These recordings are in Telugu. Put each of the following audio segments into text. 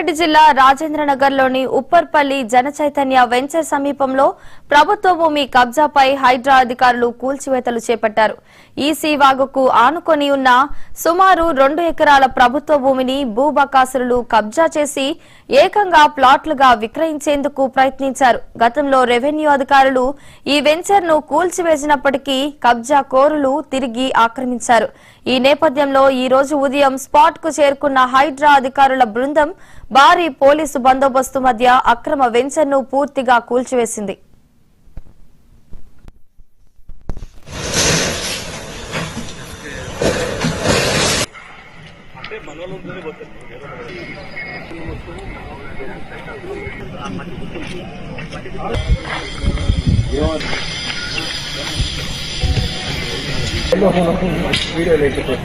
రంగారెడ్డి జిల్లా రాజేంద్రనగర్లోని ఉప్పర్పల్లి జనచైతన్య వెంచర్ సమీపంలో ప్రభుత్వ భూమి కబ్జాపై హైడ్రా అధికారులు కూల్చివేతలు చేపట్టారు. ఈసీ వాగుకు ఆనుకొని ఉన్న సుమారు 2 ఎకరాల ప్రభుత్వ భూమిని భూబకాసురులు కబ్జా చేసి ఏకంగా ప్లాట్లుగా విక్రయించేందుకు ప్రయత్నించారు. గతంలో రెవెన్యూ అధికారులు ఈ వెంచర్ ను కూల్చివేసినప్పటికీ కబ్జా కోరులు తిరిగి ఆక్రమించారు. ఈ నేపథ్యంలో ఈ రోజు ఉదయం స్పాట్ కు చేరుకున్న హైడ్రా అధికారుల బృందం భారీ పోలీసు బందోబస్తు మధ్య అక్రమ వెంచర్ ను పూర్తిగా కూల్చివేసింది. వీడియో లేకపోతే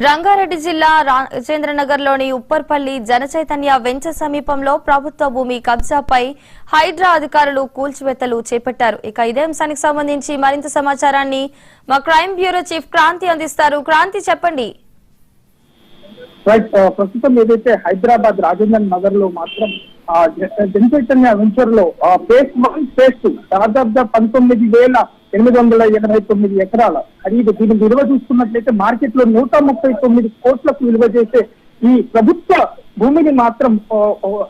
రంగారెడ్డి జిల్లా రాజేంద్రనగర్లోని ఉప్పర్పల్లి జనచైతన్య వెంచర్ సమీపంలో ప్రభుత్వ భూమి కబ్జాపై హైడ్రా అధికారులు కూల్చివేతలు చేపట్టారు. ఇక ఇదే అంశానికి సంబంధించి మరింత సమాచారాన్ని మా క్రైమ్ బ్యూరో చీఫ్ క్రాంతి అందిస్తారు. క్రాంతి, చెప్పండి. ప్రస్తుతం ఏదైతే హైదరాబాద్ రాజేంద్ర నగర్ లో మాత్రం జనచైతన్య వెంచర్ లో ఫేజ్ 1 ఫేజ్ 2 దాదాపుగా 19,889 ఎకరాల ఖరీదు. దీని విలువ చూసుకున్నట్లయితే మార్కెట్ లో 139 కోట్లకు విలువ చేసే ఈ ప్రభుత్వ భూమిని మాత్రం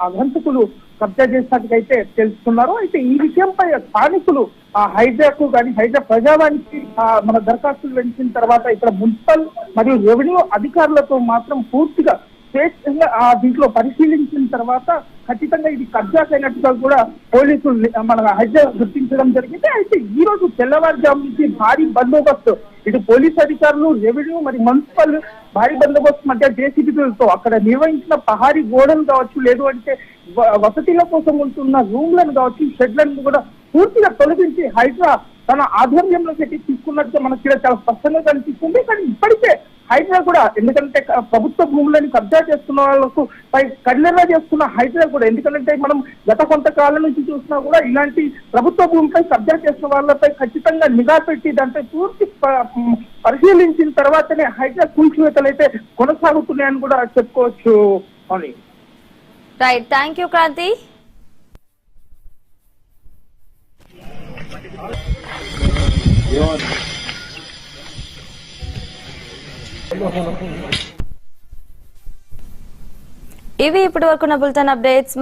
అఘంతకులు కబ్జా చేసినట్టుగా తెలుసుకున్నారు. అయితే ఈ విషయంపై స్థానికులు హైడ్రాకు కానీ హైడ్రా ప్రజావానికి మన దరఖాస్తులు వెంచిన తర్వాత ఇక్కడ మున్సిపల్ మరియు రెవెన్యూ అధికారులతో మాత్రం పూర్తిగా స్వేచ్ఛంగా దీంట్లో పరిశీలించిన తర్వాత ఖచ్చితంగా ఇది కబ్జాకైనట్టుగా కూడా పోలీసులు మన హైడ్రా గుర్తించడం జరిగింది. అయితే ఈ రోజు తెల్లవారుజాము నుంచి భారీ బందోబస్తు ఇటు పోలీసు అధికారులు, రెవెన్యూ మరి మున్సిపల్ భారీ బందోబస్తు మధ్య జేసీబీలతో అక్కడ నిర్వహించిన పహారీ గోడలు కావచ్చు, లేదు అంటే వసతిల కోసం ఉంటున్న రూమ్లను కావచ్చు, షెడ్లను కూడా పూర్తిగా తొలగించి హైడ్రా తన ఆధ్వర్యంలో పెట్టి తీసుకున్నట్టుగా మనకి చాలా స్పష్టంగా కనిపిస్తుంది. కానీ ఇప్పటికే హైడ్రా కూడా, ఎందుకంటే ప్రభుత్వ భూములను కబ్జా చేస్తున్న వాళ్ళకు పై కళ్ళెర్ర చేస్తున్న హైడ్రా కూడా, ఎందుకంటే మనం గత కొంతకాలం నుంచి చూసినా కూడా ఇలాంటి ప్రభుత్వ భూమిపై కబ్జా చేస్తున్న వాళ్ళపై ఖచ్చితంగా నిఘా పెట్టి దాంట్లో పూర్తి పరిశీలించిన తర్వాతనే హైడ్రా కూల్చివేతలు అయితే కొనసాగుతున్నాయని కూడా చెప్పుకోవచ్చు. అని రైట్, థ్యాంక్ యూ క్రాంతి. ఇవి ఇప్పటి వరకు బులెటిన్ అప్డేట్స్.